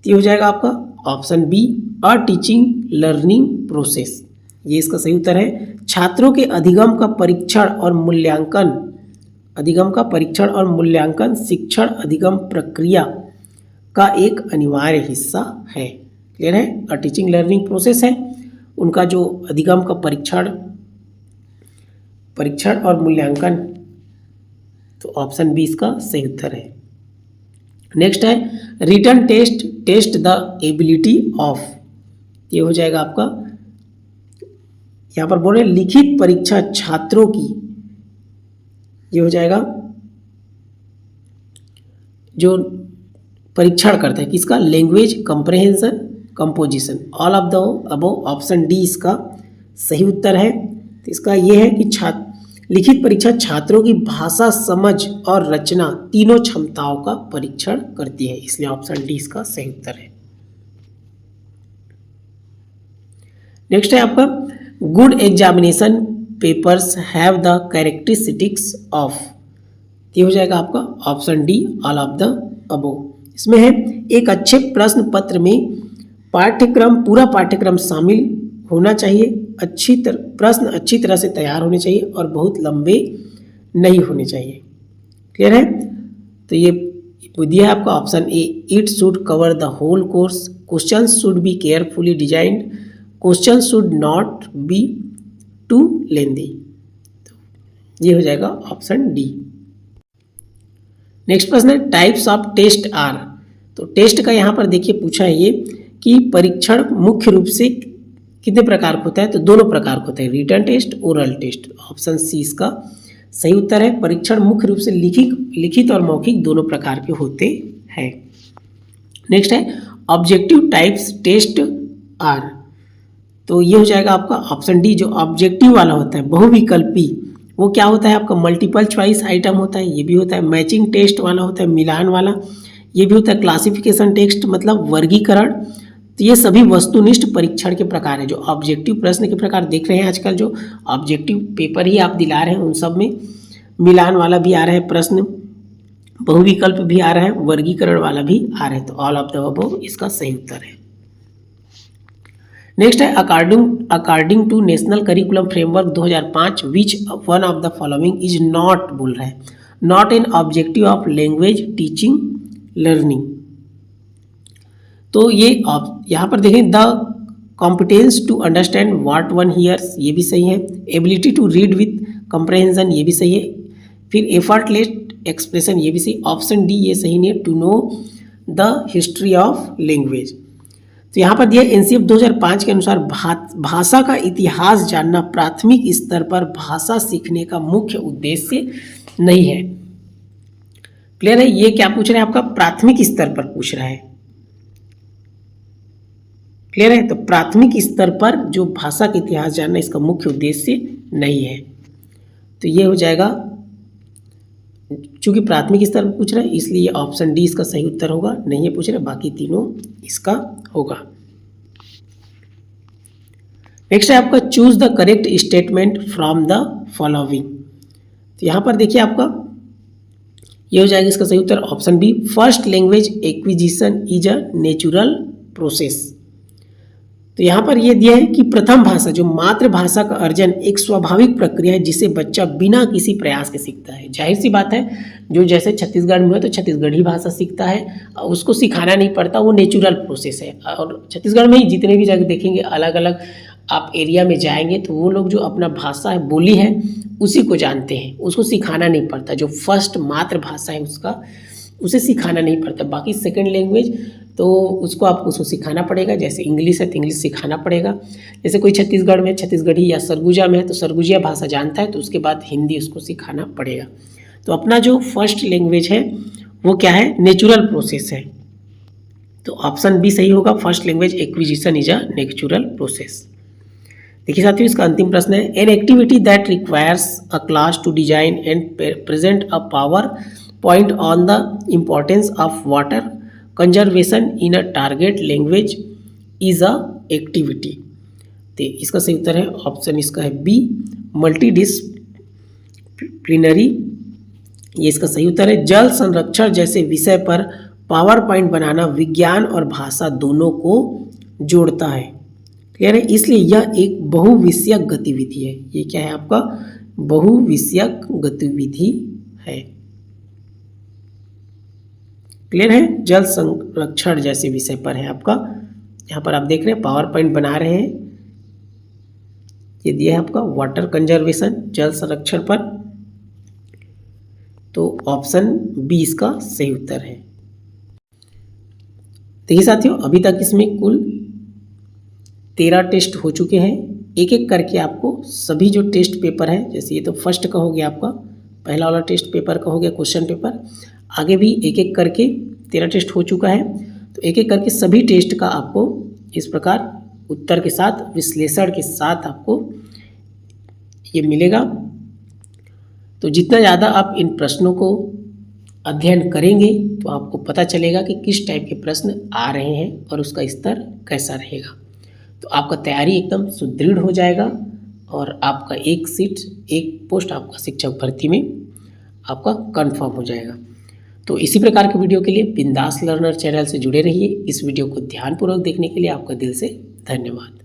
ये हो जाएगा आपका option B, a teaching learning process. ये इसका सही उत्तर है। छात्रों के अधिगम का परीक्षण और मूल्यांकन, अधिगम का परीक्षण और मूल्यांकन शिक्षण अधिगम प्रक्रिया का एक अनिवार्य हिस्सा है। क्लियर है? अ टीचिंग लर्निंग प्रोसेस है उनका जो अधिगम का परीक्षण और मूल्यांकन। तो ऑप्शन बी इसका सही उत्तर है। नेक्स्ट है written test, test the ability of. ये हो जाएगा आपका, यहाँ पर बोल रहे लिखित परीक्षा छात्रों की, ये हो जाएगा जो परीक्षण करता है किसका, language comprehension composition. All of the above, option D इसका सही उत्तर है। तो इसका ये है कि लिखित परीक्षा छात्रों की भाषा समझ और रचना तीनों क्षमताओं का परीक्षण करती है, इसलिए ऑप्शन डी इसका सही उत्तर है। नेक्स्ट है आपका good examination papers have the characteristics of. ये हो जाएगा आपका option D, all of the above. इसमें है एक अच्छे प्रश्न पत्र में पूरा पाठ्यक्रम शामिल होना चाहिए, प्रश्न अच्छी तरह से तैयार होने चाहिए और बहुत लंबे नहीं होने चाहिए। क्लियर है? तो ये दिया है आपका option A, it should cover the whole course, question should be carefully designed, question should not be too lengthy. तो ये हो जाएगा ऑप्शन डी। नेक्स्ट प्रश्न है टाइप्स ऑफ टेस्ट आर। तो टेस्ट का यहाँ पर देखिए पूछा है ये कि परीक्षण मुख्य रूप से कितने प्रकार का होता है, तो दोनों प्रकार का होता है, written test, oral test. Option C इसका सही उत्तर है। परीक्षण मुख्य रूप से लिखित और मौखिक दोनों प्रकार के होते हैं। नेक्स्ट है ऑब्जेक्टिव टाइप्स टेस्ट आर। तो ये हो जाएगा आपका ऑप्शन डी, जो ऑब्जेक्टिव वाला होता है बहुविकल्पी, वो क्या होता है आपका मल्टीपल चॉइस आइटम होता है, ये भी होता है। मैचिंग टेस्ट वाला होता है, मिलान वाला, ये भी होता है। क्लासिफिकेशन टेस्ट मतलब वर्गीकरण। तो ये सभी वस्तुनिष्ठ परीक्षण के प्रकार है। जो ऑब्जेक्टिव प्रश्न के प्रकार देख रहे हैं आजकल, जो ऑब्जेक्टिव पेपर ही आप दिला रहे हैं, उन सब में मिलान वाला भी आ रहा है प्रश्न, बहुविकल्प भी आ रहा है, वर्गीकरण वाला भी आ रहा है। तो ऑल ऑफ द अबव इसका सही उत्तर है। नेक्स्ट है according to national curriculum framework 2005 which one of the following is not, बोल रहा है, not an objective of language teaching learning. तो ये यहाँ पर देखें the competence to understand what one hears, ये भी सही है। Ability to read with comprehension, ये भी सही है। फिर एफर्टलेस एक्सप्रेशन, ये भी सही। ऑप्शन डी ये सही नहीं है, to know the history of language. तो यहाँ पर दिया एनसीएफ 2005 के अनुसार भाषा का इतिहास जानना प्राथमिक स्तर पर भाषा सीखने का मुख्य उद्देश्य नहीं है। क्लियर है? ये क्या पूछ रहा है आपका? प्राथमिक स्तर पर पूछ रहा है। क्लियर है? तो प्राथमिक स्तर पर जो भाषा का इतिहास जानना इसका मुख्य उद्देश्य नहीं है। तो ये हो जाएगा, चूंकि प्राथमिक स्तर पर पूछ रहा है इसलिए ऑप्शन डी इसका सही उत्तर होगा। नहीं है पूछ रहे, बाकी तीनों इसका होगा। नेक्स्ट है आपका choose the correct statement from the following. तो यहाँ पर देखिए आपका ये हो जाएगा इसका सही उत्तर option B, first language acquisition is a natural process. तो यहाँ पर ये दिया है कि प्रथम भाषा जो मातृभाषा का अर्जन एक स्वाभाविक प्रक्रिया है जिसे बच्चा बिना किसी प्रयास के सीखता है। जाहिर सी बात है, जो जैसे छत्तीसगढ़ में है तो छत्तीसगढ़ी भाषा सीखता है, उसको सिखाना नहीं पड़ता, वो नेचुरल प्रोसेस है। और छत्तीसगढ़ में ही जितने भी जगह देखेंगे अलग अलग आप एरिया में जाएंगे तो वो लोग जो अपना भाषा है, बोली है, उसी को जानते हैं, उसको सिखाना नहीं पड़ता। जो फर्स्ट मातृभाषा है उसका, उसे सिखाना नहीं पड़ता। बाकी सेकंड लैंग्वेज तो उसको आपको उसको सिखाना पड़ेगा। जैसे इंग्लिश है तो इंग्लिश सिखाना पड़ेगा। जैसे कोई छत्तीसगढ़ में छत्तीसगढ़ी या सरगुजा में है तो सरगुजिया भाषा जानता है तो उसके बाद हिंदी उसको सिखाना पड़ेगा। तो अपना जो फर्स्ट लैंग्वेज है वो क्या है? नेचुरल प्रोसेस है। तो ऑप्शन बी सही होगा, first language acquisition is a natural process. देखिए साथियों, इसका अंतिम प्रश्न है, an activity that requires a class to design and present a PowerPoint on the importance of water conservation in a target language is a activity. तो इसका सही उत्तर है ऑप्शन इसका है बी, मल्टीडिसिप्लिनरी। ये इसका सही उत्तर है। जल संरक्षण जैसे विषय पर पावर पॉइंट बनाना विज्ञान और भाषा दोनों को जोड़ता है। क्लियर है? इसलिए यह एक बहुविषयक गतिविधि है। ये क्या है आपका? बहुविषयक गतिविधि है। क्लियर है? जल संरक्षण जैसे विषय पर है आपका। यहाँ पर आप देख रहे हैं पावर पॉइंट बना रहे हैं, ये दिया है आपका वाटर कंजर्वेशन, जल संरक्षण पर। तो ऑप्शन बी इसका सही उत्तर है। देखिए साथियों, अभी तक इसमें कुल 13 टेस्ट हो चुके हैं। एक एक करके आपको सभी जो टेस्ट पेपर है, जैसे ये तो फर्स्ट का हो गया आपका, पहला वाला टेस्ट पेपर का हो गया क्वेश्चन पेपर, आगे भी एक एक करके 13 टेस्ट हो चुका है। तो एक एक करके सभी टेस्ट का आपको इस प्रकार उत्तर के साथ, विश्लेषण के साथ आपको ये मिलेगा। तो जितना ज़्यादा आप इन प्रश्नों को अध्ययन करेंगे तो आपको पता चलेगा कि किस टाइप के प्रश्न आ रहे हैं और उसका स्तर कैसा रहेगा। तो आपका तैयारी एकदम सुदृढ़ हो जाएगा और आपका एक सीट, एक पोस्ट आपका शिक्षक भर्ती में आपका कंफर्म हो जाएगा। तो इसी प्रकार के वीडियो के लिए बिंदास लर्नर चैनल से जुड़े रहिए। इस वीडियो को ध्यानपूर्वक देखने के लिए आपका दिल से धन्यवाद।